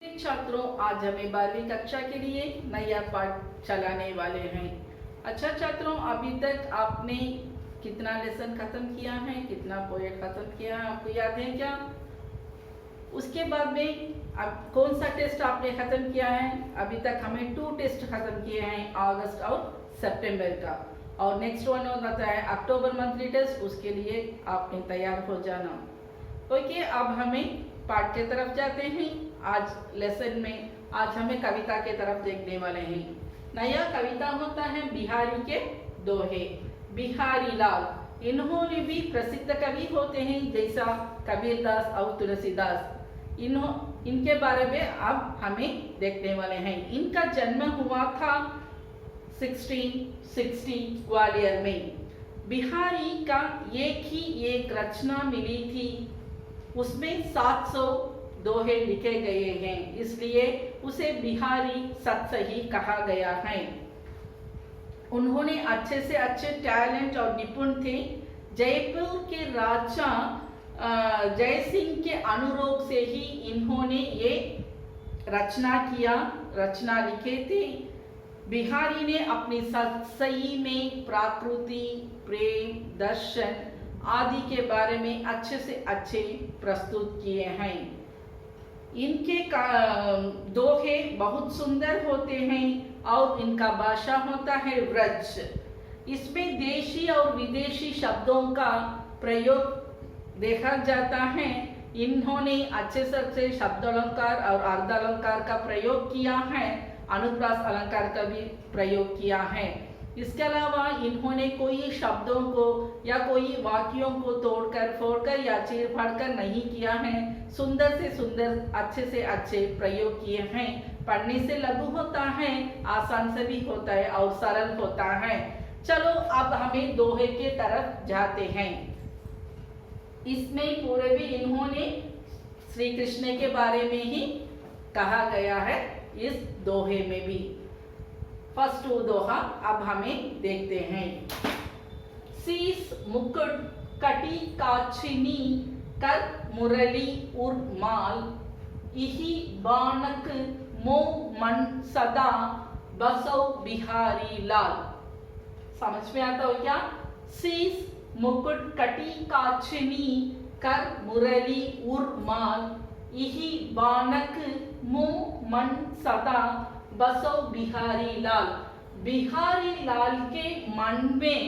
छात्रों, आज हमें 12वीं कक्षा के लिए नया पाठ चलाने वाले हैं। अच्छा छात्रों, अभी तक आपने कितना लेसन खत्म किया है, कितना पोएट खत्म किया है, आपको याद है क्या? उसके बाद में अब कौन सा टेस्ट आपने खत्म किया है? अभी तक हमें 2 टेस्ट खत्म किए हैं, अगस्त और सितंबर का, और नेक्स्ट वन होता है अक्टूबर मंथली टेस्ट। उसके लिए आपने तैयार हो जाना। ओके, अब हमें पाठ के तरफ जाते हैं। आज लेसन में आज हमें कविता के तरफ देखने वाले हैं। नया कविता होता है बिहारी के दोहे। बिहारी लाल, इन्होंने भी प्रसिद्ध कवि होते हैं, जैसा कबीरदास और तुलसीदास। इनके बारे में अब हमें देखने वाले हैं। इनका जन्म हुआ था 1660 ग्वालियर में। बिहारी का एक रचना मिली थी, उसमें 700 दोहे लिखे गए हैं, इसलिए उसे बिहारी सतसही कहा गया है। उन्होंने अच्छे से अच्छे टैलेंट और निपुण थे। जयपुर के राजा जय सिंह के अनुरोध से ही इन्होंने ये रचना लिखे थे। बिहारी ने अपनी सतसही में प्रकृति, प्रेम, दर्शन आदि के बारे में अच्छे से अच्छे प्रस्तुत किए हैं। इनके दोहे बहुत सुंदर होते हैं और इनका भाषा होता है व्रज। इसमें देशी और विदेशी शब्दों का प्रयोग देखा जाता है। इन्होंने अच्छे से अच्छे शब्द अलंकार और अर्ध अलंकार का प्रयोग किया है, अनुप्रास अलंकार का भी प्रयोग किया है। इसके अलावा इन्होंने कोई शब्दों को या कोई वाक्यों को तोड़कर फोड़कर या चीर-फाड़ नहीं किया है। सुंदर से सुंदर, अच्छे से अच्छे प्रयोग किए हैं। पढ़ने से लघु होता है, आसान से भी होता है और सरल होता है। चलो अब हमें दोहे के तरफ जाते हैं। इसमें पूरे भी इन्होंने श्री कृष्ण के बारे में ही कहा गया है, इस दोहे में भी। फर्स्ट दोहा अब हमें देखते हैं। शीस मुकुट कटी काछिनी कर मुरली उर्माल, इही बानक मो मन सदा बसो बिहारी लाल। समझ में आता हो क्या? शीस मुकुट कटी काछिनी कर मुरली उर्माल, इही बानक मो मन सदा बसो बिहारी लाल। बिहारी लाल के मन में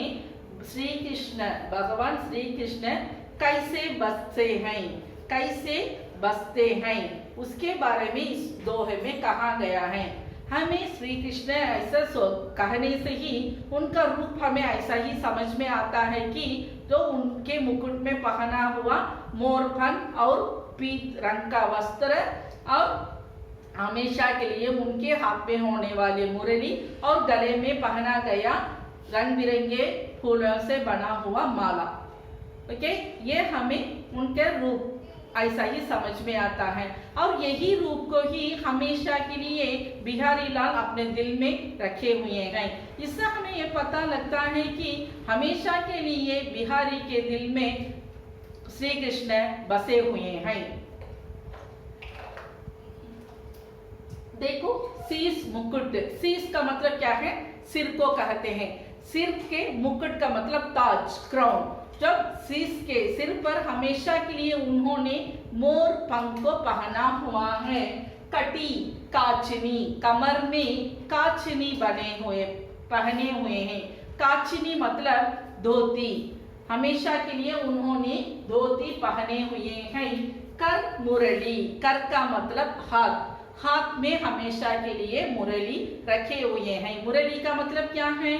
श्री कृष्ण, भगवान श्री कृष्ण कैसे बसते हैं, उसके बारे में इस दोहे में कहा गया है। हमें श्री कृष्ण ऐसा कहने से ही उनका रूप हमें ऐसा ही समझ में आता है कि जो उनके मुकुट में पहना हुआ मोरफन और पीत रंग का वस्त्र, और हमेशा के लिए उनके हाथ में होने वाले मुरली और गले में पहना गया रंग बिरंगे फूलों से बना हुआ माला। ओके, ये हमें उनके रूप ऐसा ही समझ में आता है, और यही रूप को ही हमेशा के लिए बिहारी लाल अपने दिल में रखे हुए हैं। इससे हमें ये पता लगता है कि हमेशा के लिए बिहारी के दिल में श्री कृष्ण बसे हुए हैं। देखो, शीस मुकुट, शीस का मतलब क्या है? सिर को कहते हैं। सिर के मुकुट का मतलब ताज, क्राउन। जब शीस के सिर पर हमेशा के लिए उन्होंने मोर पंख को पहना हुआ है। कटी काचनी, कमर में काचनी पहने हुए हैं। काचनी मतलब धोती, हमेशा के लिए उन्होंने धोती पहने हुए हैं। कर मुरली, कर का मतलब हाथ, हाथ में हमेशा के लिए मुरली रखे हुए हैं। मुरली का मतलब क्या है?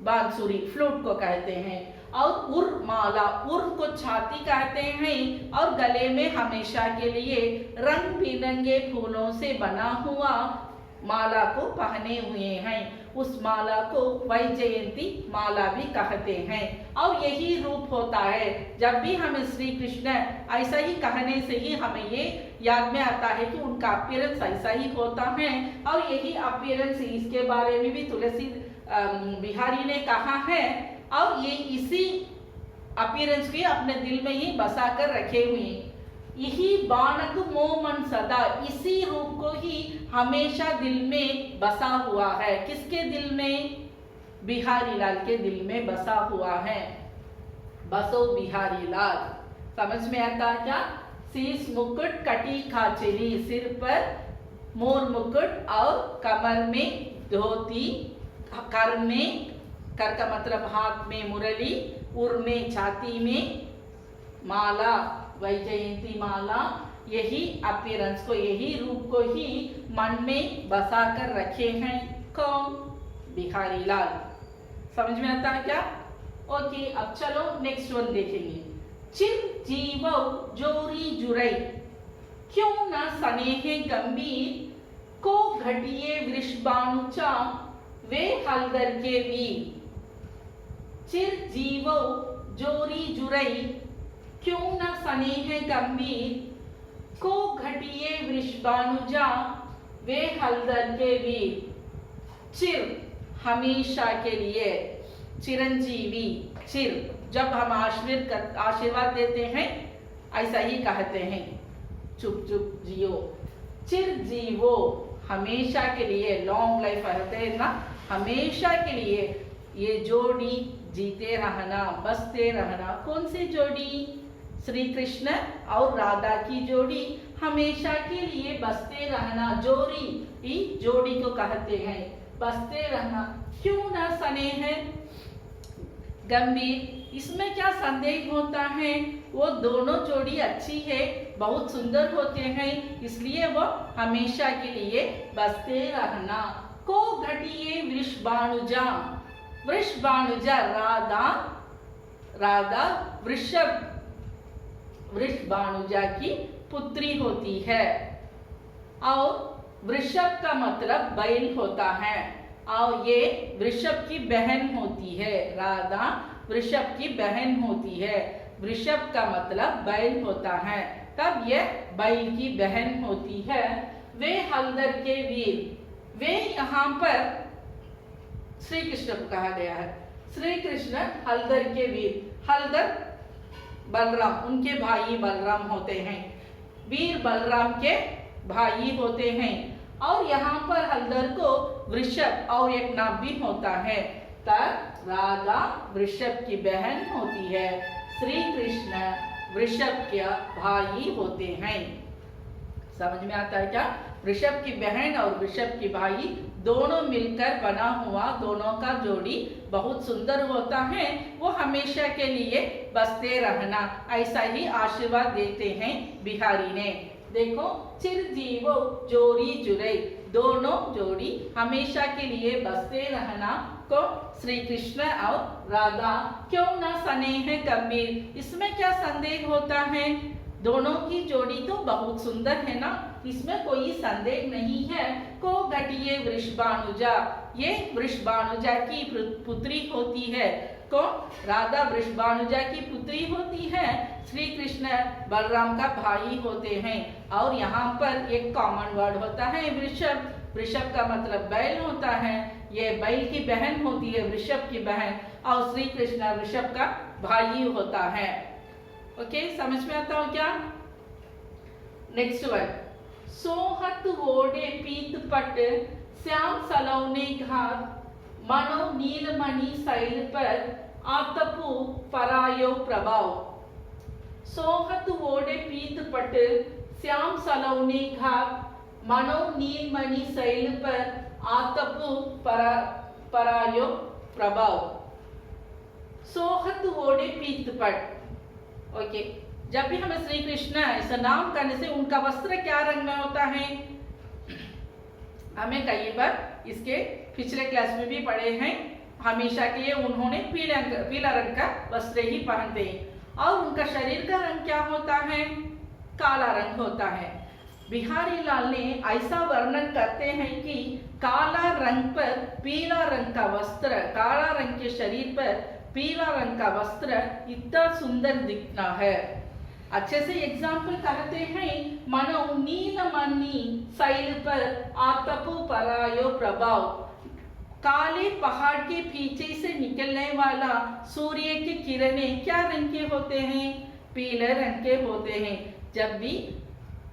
बांसुरी, फ्लूट को कहते हैं। और उर माला, उर को छाती कहते हैं, और गले में हमेशा के लिए रंग बिरंगे फूलों से बना हुआ माला को पहने हुए हैं। उस माला को वैजयंती माला भी कहते हैं। और यही रूप होता है। जब भी हमें श्री कृष्ण ऐसा ही कहने से ही हमें ये याद में आता है कि उनका अपीयरेंस ऐसा ही होता है। और यही अपीयरेंस, इसके बारे में भी तुलसी बिहारी ने कहा है, और ये इसी अपीयरेंस भी अपने दिल में ही बसा कर रखे हुए। यही बाणक मोमन सदा, इसी रूप को ही हमेशा दिल में बसा हुआ है। किसके दिल में? बिहारी लाल के दिल में बसा हुआ है। बसो बिहारी लाल। समझ में आता है क्या? शीश मुकुट कटी खाचरी, सिर पर मोर मुकुट और कमर में धोती, कर में, कर का मतलब हाथ में मुरली, उर में छाती में माला, वैजयंती माला, यही अपीयरेंस को, यही रूप को ही मन में बसा कर रखे हैं। कौन? बिहारी लाल। समझ में आता है क्या? ओके, अब चलो नेक्स्ट वन देखेंगे। चिर जीवो जोरी जुरई, क्यों न स्नेह गंभीर, को घटिए वृषभानुचा, वे हलदर के वीर। चिर जीवो जोरी जुरई, क्यों न स्नेह गंभीर, को घटिए वृषभानुजा, वे हलदर के वीर। चिर हमेशा के लिए, चिरंजीवी, चिर जब हम आशीर्वाद देते हैं ऐसा ही कहते हैं, चुप चुप जियो। चिर जीवो हमेशा के लिए, लॉन्ग लाइफ रहते हैं ना, हमेशा के लिए ये जोड़ी जीते रहना, बसते रहना। कौन सी जोड़ी? श्री कृष्ण और राधा की जोड़ी हमेशा के लिए बसते रहना, जोड़ी, जोड़ी को कहते हैं, बसते रहना। क्यों न स्नेह गंभीर, इसमें क्या संदेह होता है? वो दोनों जोड़ी अच्छी है, बहुत सुंदर होते हैं, इसलिए वो हमेशा के लिए बसते रहना। को घटिए वृषभानुजा, वृषभानुजा राधा, राधा वृषभानुजा की पुत्री होती है। और वृषभ का मतलब बैल होता है, और ये वृषभ की बहन होती है। राधा वृषभ की बहन होती है। वृषभ का मतलब बैल होता है, तब ये बैल की बहन होती है। वे हलदर के वीर, वे यहाँ पर श्री कृष्ण को कहा गया है। श्री कृष्ण हलदर के वीर, हलदर बलराम, उनके भाई बलराम होते हैं, वीर बलराम के भाई होते हैं। और यहाँ पर हलदर को वृषभ और एक नाम भी होता है, तब राधा वृषभ की बहन होती है, श्री कृष्ण वृषभ के भाई होते हैं। समझ में आता है क्या? वृषभ की बहन और वृषभ की भाई दोनों मिलकर बना हुआ दोनों का जोड़ी बहुत सुंदर होता है। वो हमेशा के लिए बसते रहना, ऐसा ही आशीर्वाद देते हैं बिहारी ने। देखो, चिरजीवो जोड़ी जुड़े, दोनों जोड़ी हमेशा के लिए बसते रहना को श्री कृष्ण और राधा। क्यों न स्नेह गंभीर, इसमें क्या संदेह होता है? दोनों की जोड़ी तो बहुत सुंदर है ना, इसमें कोई संदेह नहीं है। को घटिए वृषभानुजा, ये वृषभानुजा की पुत्री होती है। कौन? राधा वृषभानुजा की पुत्री होती है, श्री कृष्ण बलराम का भाई होते हैं। और यहाँ पर एक कॉमन वर्ड होता है वृषभ, वृषभ का मतलब बैल होता है, ये बैल की बहन होती है, वृषभ की बहन, और श्री कृष्ण वृषभ का भाई होता है। ओके, समझ में आता हो क्या? नेक्स्ट वर्ड, सोहत ओढ़े पीत पट, श्याम सलौने घात, मनो नीलमणि शैल पर, आतपु परायो प्रभाव। सोहत ओढ़े पीत पट, श्याम सलौने घात, मनो नीलमणि शैल पर, आतपु परायो प्रभाव। सोहत ओढ़े पीत पट, ओके, जब भी हमें श्री कृष्ण ऐसा नाम करने से उनका वस्त्र क्या रंग में होता है? हमें कई बार इसके पिछले क्लास में भी पढ़े हैं। हमेशा के लिए उन्होंने पीला रंग का वस्त्र ही पहनते हैं। और उनका शरीर का रंग क्या होता है? काला रंग होता है। बिहारी लाल ने ऐसा वर्णन करते हैं कि काला रंग पर पीला रंग का वस्त्र, काला रंग के शरीर पर पीला रंग का वस्त्र इतना सुंदर दिखना है। अच्छे से एग्जाम्पल कहते हैं, मनो नीलमणि शैल पर, आतपु परायो प्रभाव। काले पहाड़ के पीछे से निकलने वाला सूर्य की किरणें क्या रंग के होते हैं? पीले रंग के होते हैं। जब भी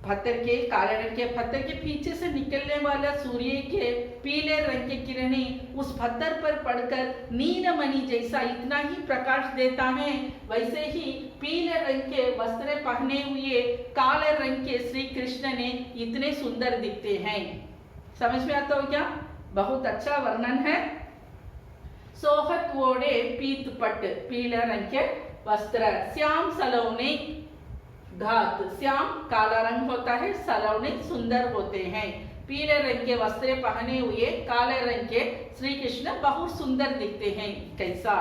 पत्थर के काले रंग के पत्थर के पीछे से निकलने वाला सूर्य के पीले रंग के किरणें उस पत्थर पर पड़कर नीलमणि जैसा इतना ही प्रकाश देता है, वैसे ही पीले रंग के वस्त्र पहने हुए काले रंग के श्री कृष्ण ने इतने सुंदर दिखते हैं। समझ में आता हो क्या? बहुत अच्छा वर्णन है। सोहत ओढ़े पीत पट, पीले रंग के वस्त्र, श्याम सलोने घात, श्याम काला रंग होता है, सलोने सुंदर होते हैं। पीले रंग के वस्त्र पहने हुए काले रंग के श्री कृष्ण बहुत सुंदर दिखते हैं। कैसा?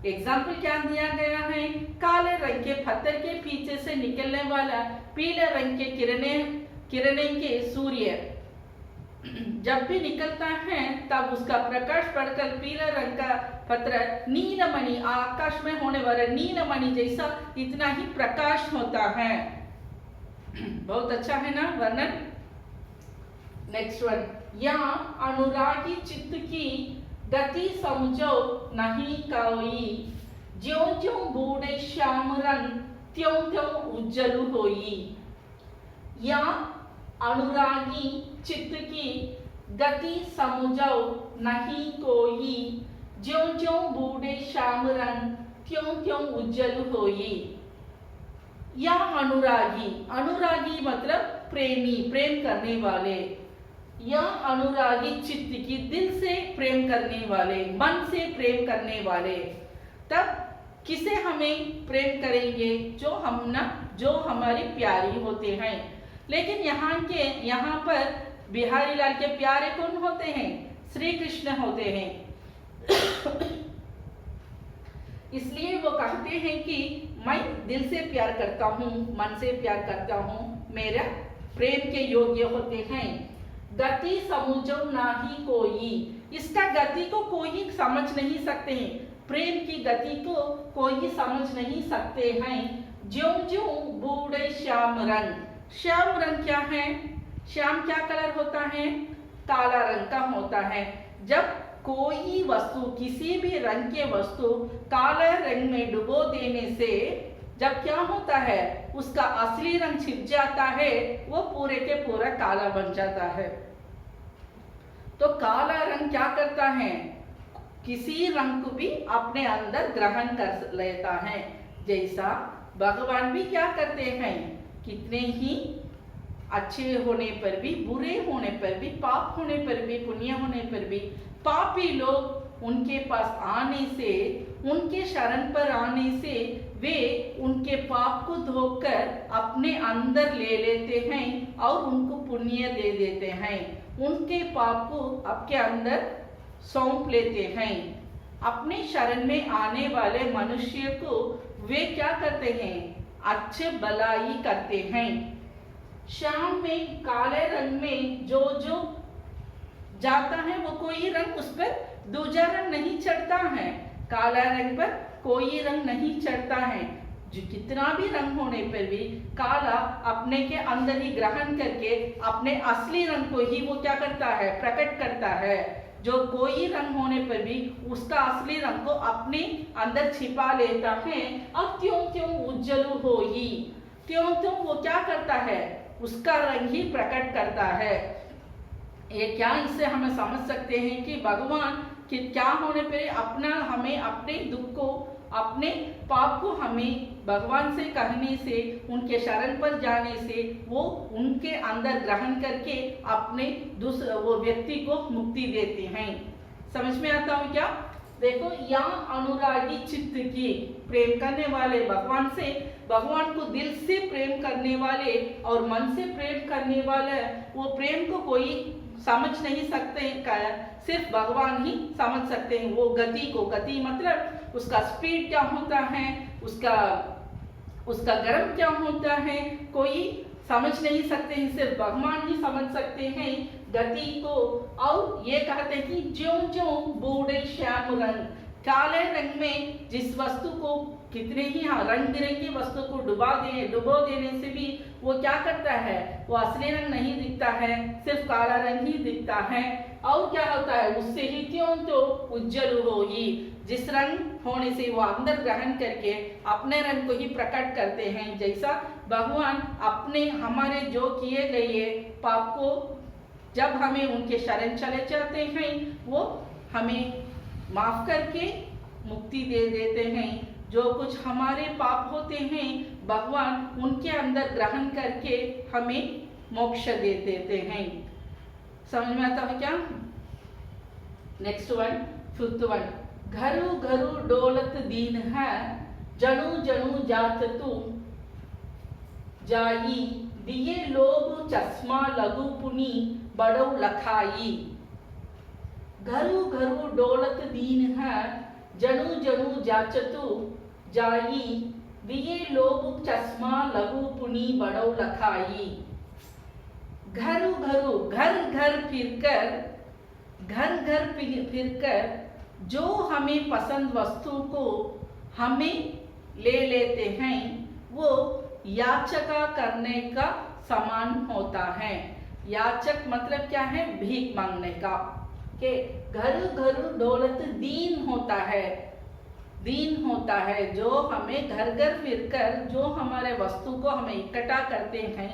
एग्जाम्पल क्या दिया गया है? काले रंग के पत्थर के पीछे से निकलने वाला पीले रंग के किरणें के सूर्य जब भी निकलता है तब उसका प्रकाश पड़कर पीले रंग का पत्थर नीलमणि, आकाश में होने वाला नीलमणि जैसा इतना ही प्रकाश होता है। बहुत अच्छा है ना वर्णन। नेक्स्ट वन, यहाँ अनुरागी चित्त की गति समझो नहीं कोई, ज्यों ज्यों बूढ़े श्याम रंग त्यों त्यों उज्जल होई। यहाँ अनुरागी चित्त की गति समझो नहीं कोई, ज्यों ज्यों बूढ़े श्याम रंग त्यों त्यों उज्जल होई। या अनुरागी, अनुरागी मतलब प्रेमी, प्रेम करने वाले। या अनुरागी चित्त की, दिल से प्रेम करने वाले, मन से प्रेम करने वाले। तब किसे हमें प्रेम करेंगे? जो हमारी प्यारी होते हैं। लेकिन यहाँ पर बिहारी लाल के प्यारे कौन होते हैं? श्री कृष्ण होते हैं। इसलिए वो कहते हैं कि मैं दिल से प्यार करता हूँ, मन से प्यार करता हूँ, मेरा प्रेम के योग्य होते हैं। गति समझो नाही कोई, इसका गति को कोई समझ नहीं सकते हैं, प्रेम की गति को कोई समझ नहीं सकते हैं। ज्यों ज्यों बूढ़े श्याम रंग, श्याम रंग क्या है? श्याम क्या कलर होता है? काला रंग का होता है। जब कोई वस्तु, किसी भी रंग के वस्तु काले रंग में डुबो देने से जब क्या होता है, उसका असली रंग छिप जाता है, वो पूरे के पूरा काला बन जाता है। तो काला रंग क्या करता है? किसी रंग को भी अपने अंदर ग्रहण कर लेता है। जैसा भगवान भी क्या करते हैं, कितने ही अच्छे होने पर भी, बुरे होने पर भी, पाप होने पर भी, पुण्य होने पर भी, पापी लोग उनके पास आने से, उनके शरण पर आने से वे उनके पाप को धोकर अपने अंदर ले लेते हैं और उनको पुण्य दे देते हैं। उनके पाप को आपके अंदर सौंप लेते हैं। अपने शरण में आने वाले मनुष्य को वे क्या करते हैं? अच्छे भलाई करते हैं। श्याम में, काले रंग में जो जाता है वो कोई रंग उस पर दूसरा रंग नहीं चढ़ता है। काला रंग पर कोई रंग नहीं चढ़ता है। जो कितना भी रंग होने पर भी काला अपने के अंदर ही ग्रहण करके अपने असली रंग को ही वो क्या करता है? प्रकट करता है। जो कोई रंग होने पर भी उसका असली रंग को अपने अंदर छिपा लेता है और त्यों त्यों उज्जल होई, त्यों त्यों वो क्या करता है? उसका रंग ही प्रकट करता है। ये क्या, इससे हमें समझ सकते हैं कि भगवान कि क्या होने पर हमें अपने दुख को, अपने पाप को हमें भगवान से कहने से, उनके शरण पर जाने से वो उनके अंदर ग्रहण करके अपने वो व्यक्ति को मुक्ति देते हैं। समझ में आता हूँ क्या? देखो, यहाँ अनुरागी चित्त की, प्रेम करने वाले भगवान से, भगवान को दिल से प्रेम करने वाले और मन से प्रेम करने वाले, वो प्रेम को कोई समझ नहीं सकते, सिर्फ भगवान ही समझ सकते हैं। वो गति को, गति मतलब उसका स्पीड क्या होता है, उसका गर्म क्या होता है, कोई समझ नहीं सकते हैं, सिर्फ भगवान ही समझ सकते हैं गति को। और ये कहते हैं कि ज्यों ज्यों बूढ़े श्याम रंग, काले रंग में जिस वस्तु को कितने ही रंग बिरंगी वस्तु को डुबो देने से भी वो क्या करता है, वो असली रंग नहीं दिखता है, सिर्फ काला रंग ही दिखता है। और क्या होता है, उससे ही क्यों तो उज्जवल होगी, जिस रंग होने से वो अंदर ग्रहण करके अपने रंग को ही प्रकट करते हैं। जैसा भगवान अपने हमारे जो किए गए पाप को जब हमें उनके शरण चले जाते हैं, वो हमें माफ करके मुक्ति दे देते हैं। जो कुछ हमारे पाप होते हैं भगवान उनके अंदर ग्रहण करके हमें मोक्ष दे देते हैं। समझ में आता है क्या? नेक्स्ट वन, फिफ्थ वन, घरू घरू डोलत दीन है, जनु जनु जात तू जाई, दिए लोभ चश्मा लघु पुनी बड़ो लखाई। घरू घरू डोलत दीन है, जनु जनु जाचतु जाई, दिए लोभ चश्मा लघु पुनी बड़ो लखाई। घरू घरू घर घर फिरकर जो हमें पसंद वस्तु को हमें ले लेते हैं, वो याचका करने का समान होता है। याचक मतलब क्या है, भीख मांगने का। के घरू घरू डोलत दीन होता है, दीन होता है जो हमें घर घर फिरकर जो हमारे वस्तु को हमें इकट्ठा करते हैं,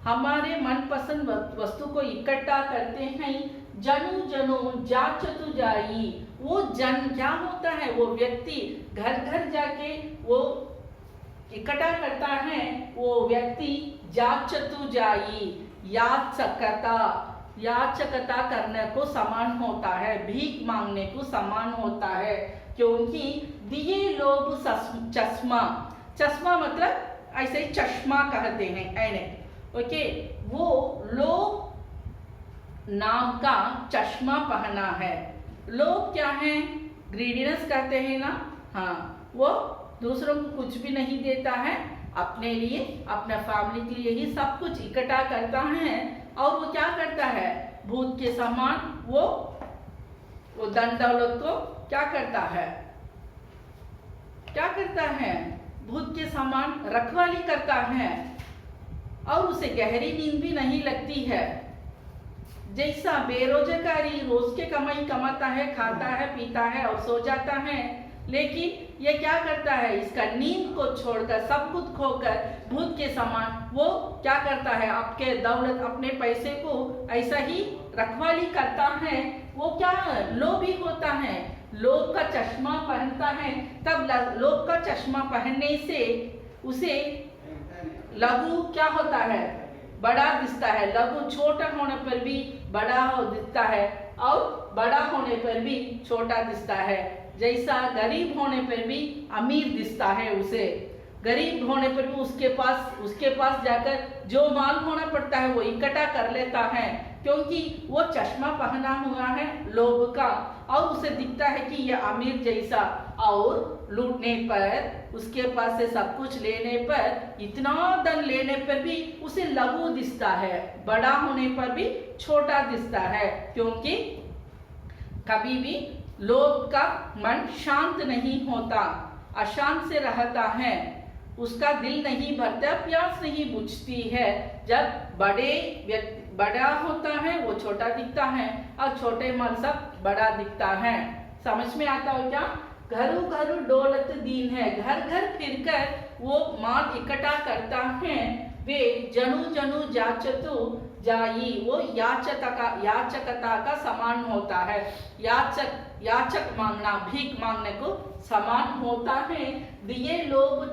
हमारे मनपसंद वस्तु को इकट्ठा करते हैं। जनु जनु जाचतु जाई, वो जन क्या होता है, वो व्यक्ति घर घर जाके वो इकट्ठा करता है, वो व्यक्ति जाचतु जाई, याचकता करने को समान होता है, भीख मांगने को समान होता है। क्योंकि दिए लोभ चश्मा, चश्मा मतलब ऐसे ही चश्मा कहते हैं ऐनक, ओके। वो लोभ नाम का चश्मा पहना है। लोभ क्या है, ग्रीडीनेस कहते हैं ना, हाँ, वो दूसरों को कुछ भी नहीं देता है, अपने लिए अपने फैमिली के लिए ही सब कुछ इकट्ठा करता है। और वो क्या करता है, भूत के समान वो धन दौलत को क्या करता है, भूत के समान रखवाली करता है, और उसे गहरी नींद भी नहीं लगती है। जैसा बेरोजगारी रोज के कमाई कमाता है, खाता है, पीता है और सो जाता है, लेकिन ये क्या करता है, इसका नींद को छोड़कर सब कुछ खोकर भूत के समान वो क्या करता है, आपके दौलत अपने पैसे को ऐसा ही रखवाली करता है। वो क्या लोभी होता है, लोभ का चश्मा पहनता है। तब लोभ का चश्मा पहनने से उसे लघु क्या होता है, बड़ा दिखता है। लघु छोटा होने पर भी बड़ा दिखता है और बड़ा होने पर भी छोटा दिखता है। जैसा गरीब होने पर भी अमीर दिखता है उसे, गरीब होने पर भी उसके पास जाकर जो माल होना पड़ता है वो इकट्ठा कर लेता है, क्योंकि वो चश्मा पहना हुआ है लोभ का, और उसे दिखता है कि ये अमीर जैसा। और लूटने पर, उसके पास से सब कुछ लेने पर, इतना धन लेने पर भी उसे लघु दिखता है, बड़ा होने पर भी छोटा दिखता है। क्योंकि कभी भी लोभ का मन शांत नहीं होता, अशांत से रहता है, उसका दिल नहीं भरता, प्यास नहीं बुझती है। जब बड़ा होता है वो छोटा दिखता है, और छोटे माल सब बड़ा दिखता है। समझ में आता हो क्या? घरू घरू डोलत दीन है, घर घर फिरकर वो माल इकट्ठा करता है। वे जनु जनु जाचतु जाई, वो याचकता का समान होता है। याचक मांगना, भीख मांगने को समान होता है। दिए लोभ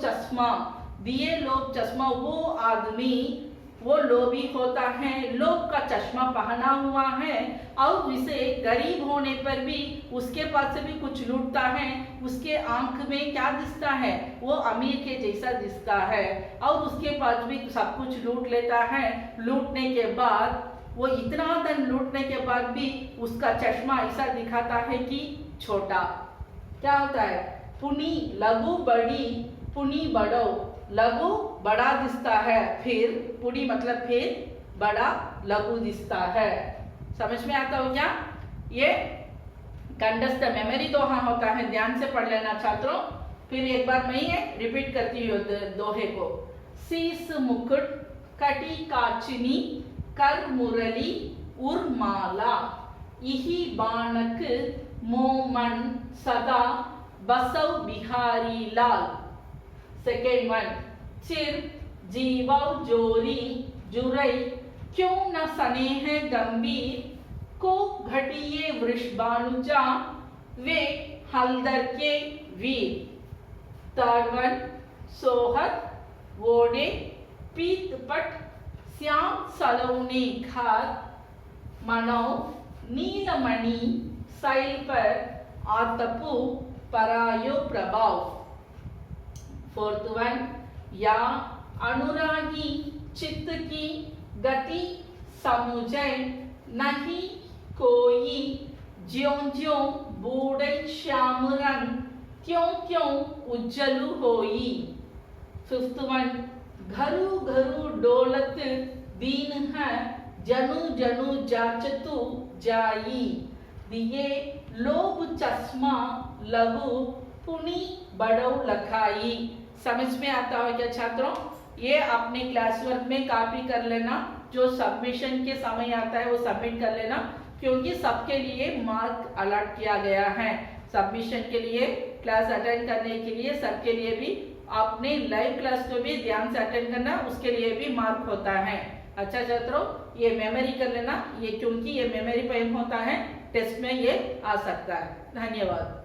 चश्मा, वो आदमी वो लोभी होता है, लोभ का चश्मा पहना हुआ है, और उसे गरीब होने पर भी उसके पास से भी कुछ लूटता है। उसके आंख में क्या दिखता है, वो अमीर के जैसा दिखता है, और उसके पास भी सब कुछ लूट लेता है। लूटने के बाद वो इतना धन लूटने के बाद भी उसका चश्मा ऐसा दिखाता है कि छोटा। क्या होता है, पुनी लघु बड़ी, पुनी बड़ो, लघु बड़ा दिखता है, फिर पुनी मतलब फिर बड़ा लघु दिखता है। समझ में आता हो क्या? ये कंठस्थ मेमोरी दोहा होता है, ध्यान से पढ़ लेना छात्रों। फिर एक बार मैं ये रिपीट करती हूँ दोहे को। शीस मुकुट कटी काचिनी कर मुरली उर्माला इही बाणक मोमन सदा बसव बिहारी लाल। सेकेंड वन, चिर जीवव जोरी जुरई क्यों न स्नेह गंभीर को घटिये वृषभानुजा वे हलदर के वीर। थर्ड वन, सोहत वोडे पीतपट श्याम सलौने खाद मनो नीलमणि शैल पर आतपु परायो प्रभाव। फोर्थ वन, या अनुरागी चित्त की गति समुझै नहीं कोई ज्यों ज्यों बूढ़े श्याम रंग त्यों त्यों उज्जलु होई। फिफ्थ वन, घरू घरू डोलत दीन है जनु जनु जाचतु जाई दिए लोभ चश्मा लघु पुनी बड़ो लखाई। समझ में आता हो क्या छात्रों? ये अपने क्लास वर्क में कॉपी कर लेना, जो सबमिशन के समय आता है वो सबमिट कर लेना, क्योंकि सबके लिए मार्क अलॉट किया गया है। सबमिशन के लिए, क्लास अटेंड करने के लिए सबके लिए भी आपने लाइव क्लास को भी ध्यान से अटेंड करना, उसके लिए भी मार्क होता है। अच्छा छात्रों, ये मेमोरी कर लेना, ये क्योंकि ये मेमोरी पे होता है, टेस्ट में ये आ सकता है। धन्यवाद।